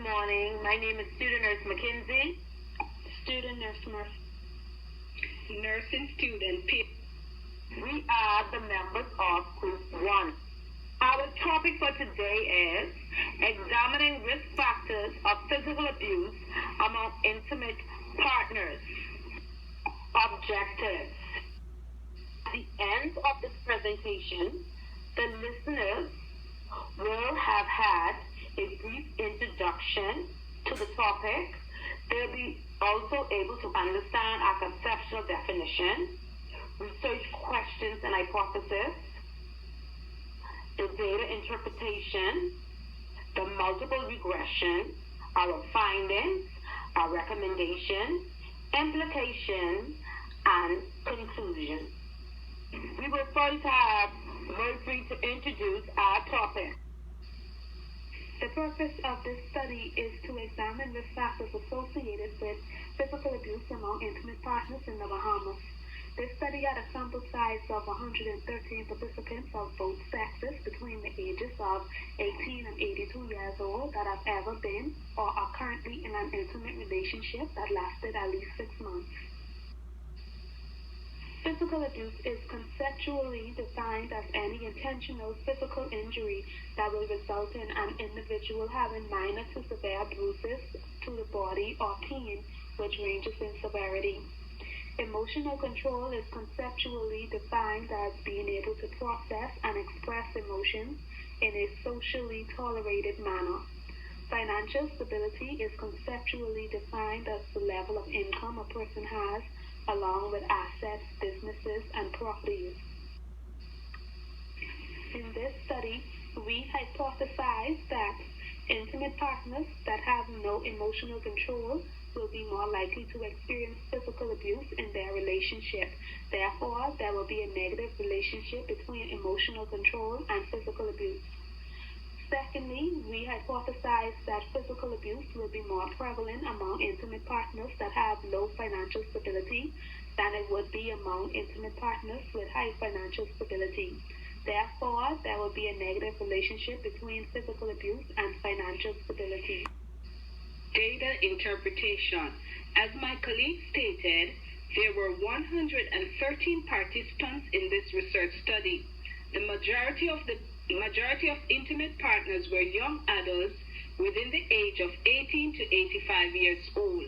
morning. My name is Student Nurse Mackenzie. Student Nurse Murphy. Nursing Student P. We are the members of Group 1. Our topic for today is examining risk factors of physical abuse among intimate partners. Objectives. At the end of this presentation, the listeners will have had a brief introduction to the topic. They'll be also able to understand our conceptual definition, research questions and hypotheses, the data interpretation, the multiple regression, our findings, our recommendation, implication, and conclusion. We will first have Murphy to introduce our topic. The purpose of this study is to examine risk factors associated with physical abuse among intimate partners in the Bahamas. This study had a sample size of 113 participants of both sexes between the ages of 18 and 82 years old that have ever been or are currently in an intimate relationship that lasted at least 6 months. Physical abuse is conceptually defined as any intentional physical injury that will result in an individual having minor to severe bruises to the body or pain, which ranges in severity. Emotional control is conceptually defined as being able to process and express emotions in a socially tolerated manner. Financial stability is conceptually defined as the level of income a person has, along with assets, businesses, and properties. In this study, we hypothesize that intimate partners that have no emotional control will be more likely to experience physical abuse in their relationship. Therefore, there will be a negative relationship between emotional control and physical abuse. Secondly, we hypothesize that physical abuse will be more prevalent among intimate partners that have low financial stability than it would be among intimate partners with high financial stability. Therefore, there will be a negative relationship between physical abuse and financial stability. Data interpretation. As my colleague stated, there were 113 participants in this research study. The majority of intimate partners were young adults within the age of 18 to 85 years old.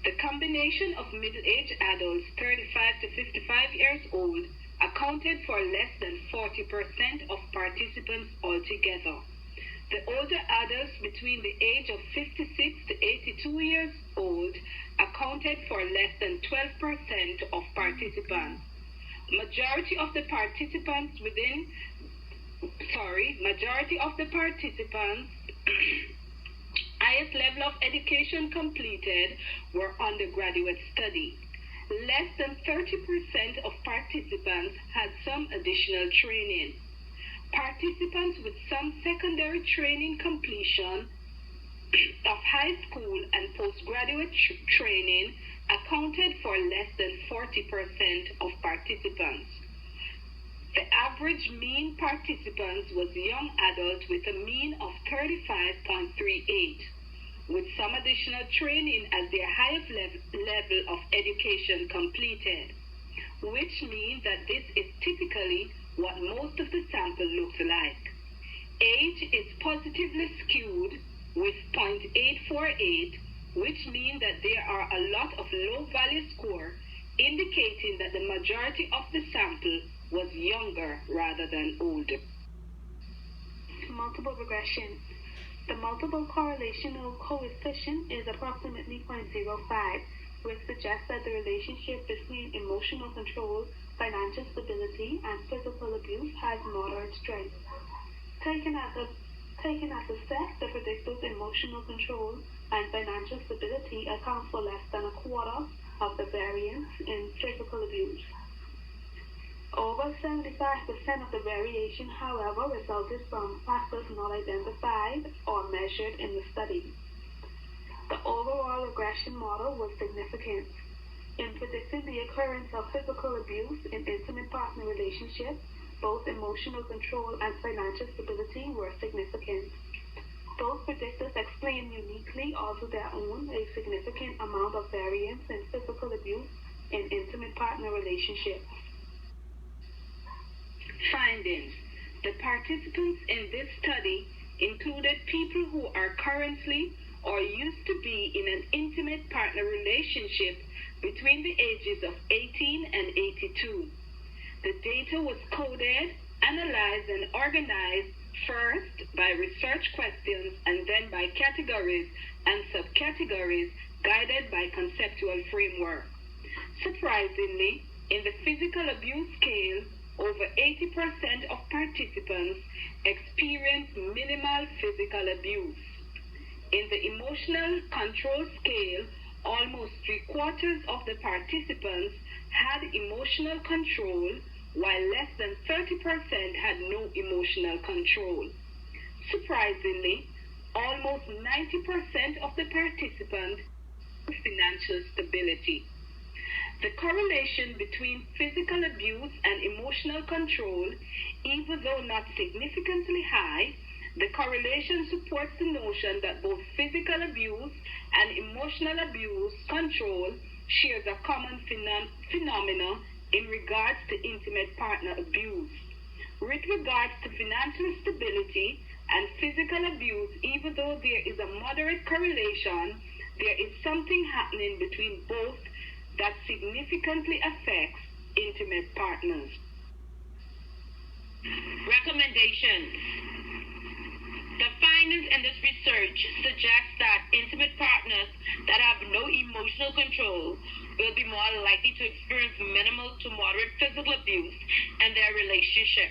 The combination of middle-aged adults 35 to 55 years old accounted for less than 40% of participants altogether. The older adults between the age of 56 to 82 years old accounted for less than 12% of participants. Majority of the participants highest level of education completed were undergraduate study. Less than 30% of participants had some additional training. Participants with some secondary training completion of high school and postgraduate training accounted for less than 40% of participants. The average mean participants was young adults with a mean of 35.38, with some additional training as their highest level of education completed, which means that this is typically what most of the sample looks like. Age is positively skewed with 0.848, which means that there are a lot of low value score, indicating that the majority of the sample was younger rather than older. Multiple regression. The multiple correlational coefficient is approximately 0.05, which suggests that the relationship between emotional control, financial stability, and physical abuse has moderate strength. Taken as a set, the predicted emotional control and financial stability account for less than a quarter of the variance in physical abuse. Over 75% of the variation, however, resulted from factors not identified or measured in the study. The overall regression model was significant in predicting the occurrence of physical abuse in intimate partner relationships. Both emotional control and financial stability were significant. Both predictors explain uniquely, all to their own, a significant amount of variance in physical abuse in intimate partner relationships. Findings. The participants in this study included people who are currently or used to be in an intimate partner relationship between the ages of 18 and 82. The data was coded, analyzed, and organized first by research questions and then by categories and subcategories guided by conceptual framework. Surprisingly, in the physical abuse scale, over 80% of participants experienced minimal physical abuse. In the emotional control scale, almost 3/4 of the participants had emotional control, while less than 30% had no emotional control. Surprisingly, almost 90% of the participants had financial stability. The correlation between physical abuse and emotional control, even though not significantly high, the correlation supports the notion that both physical abuse and emotional abuse control shares a common phenomenon in regards to intimate partner abuse. With regards to financial stability and physical abuse, even though there is a moderate correlation, there is something happening between both that significantly affects intimate partners. Recommendations. The findings in this research suggest that intimate partners that have no emotional control will be more likely to experience minimal to moderate physical abuse in their relationship.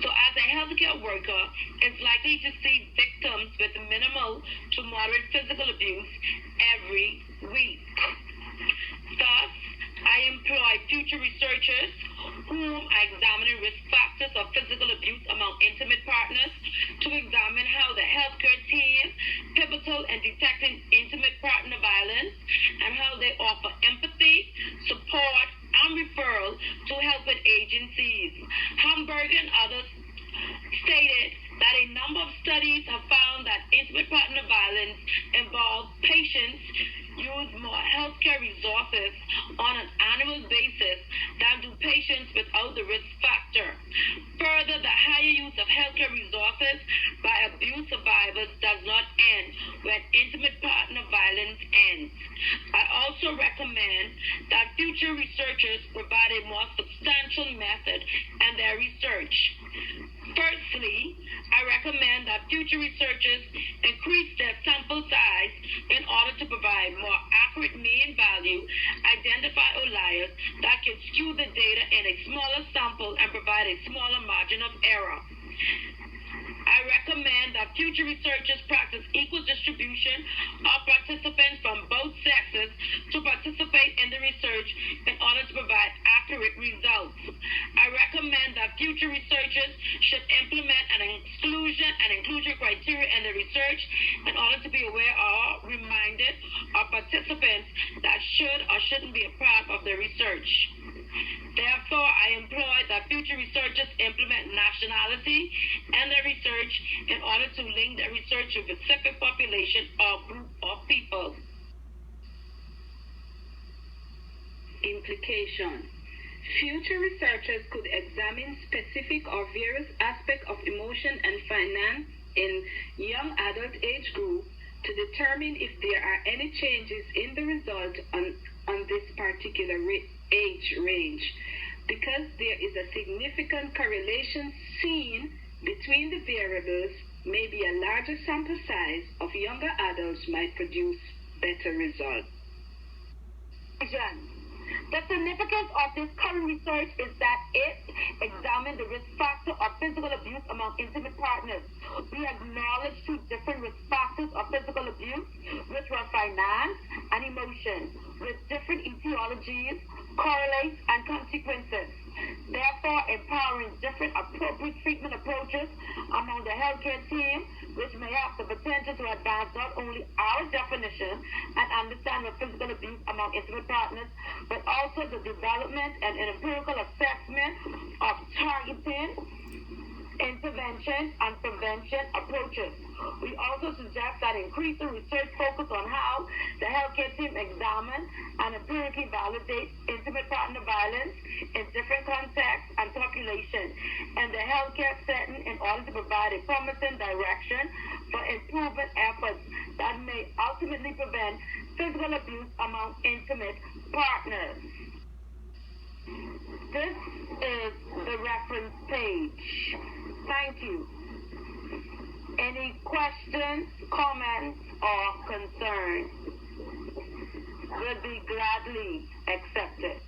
So as a healthcare worker is likely to see victims with minimal to moderate physical abuse every week. Thus, I employ future researchers whom are examining risk factors of physical abuse among intimate partners to examine how the healthcare team pivotal in detecting intimate partner violence and how they offer empathy, support, and referral to helping agencies. Hamburg and others stated that a number of studies have found that intimate partner violence involves patients use more healthcare resources on an annual basis than do patients without the risk factor. Further, the higher use of healthcare resources by abuse survivors does not end when intimate partner violence ends. I also recommend that future researchers provide a more substantial method in their research. Firstly, I recommend that future researchers increase their sample size in order to provide more accurate mean value, identify outliers that can skew the data in a smaller sample and provide a smaller margin of error. I recommend that future researchers practice equal distribution of participants from both sexes to participate in the research in order to provide accurate results. I recommend that future researchers should implement an exclusion and inclusion criteria in the research in order to be aware or reminded of participants that should or shouldn't be a part of the research. Therefore, I employ that future researchers implement nationality in their research in order to link their research to a specific population or group of people. Implication. Future researchers could examine specific or various aspects of emotion and finance in young adult age group to determine if there are any changes in the result on this particular age range. Because there is a significant correlation seen between the variables, maybe a larger sample size of younger adults might produce better results. The significance of this current research is that it examined the risk factor of physical abuse among intimate partners. We acknowledge two different risk factors of physical abuse, which were finance and emotion, with different etiologies, correlates, and consequences. Therefore, empowering different appropriate treatment approaches among the healthcare team, which may have the potential to advance not only our definition and understanding of physical abuse among intimate partners, but also the development and an empirical assessment of targeting intervention, and prevention approaches. We also suggest that increasing research focus on how the healthcare team examine and empirically validate intimate partner violence in different contexts and populations in the healthcare setting in order to provide a promising direction for improvement efforts that may ultimately prevent physical abuse among intimate partners. This is the reference page. Thank you. Any questions, comments, or concerns will be gladly accepted.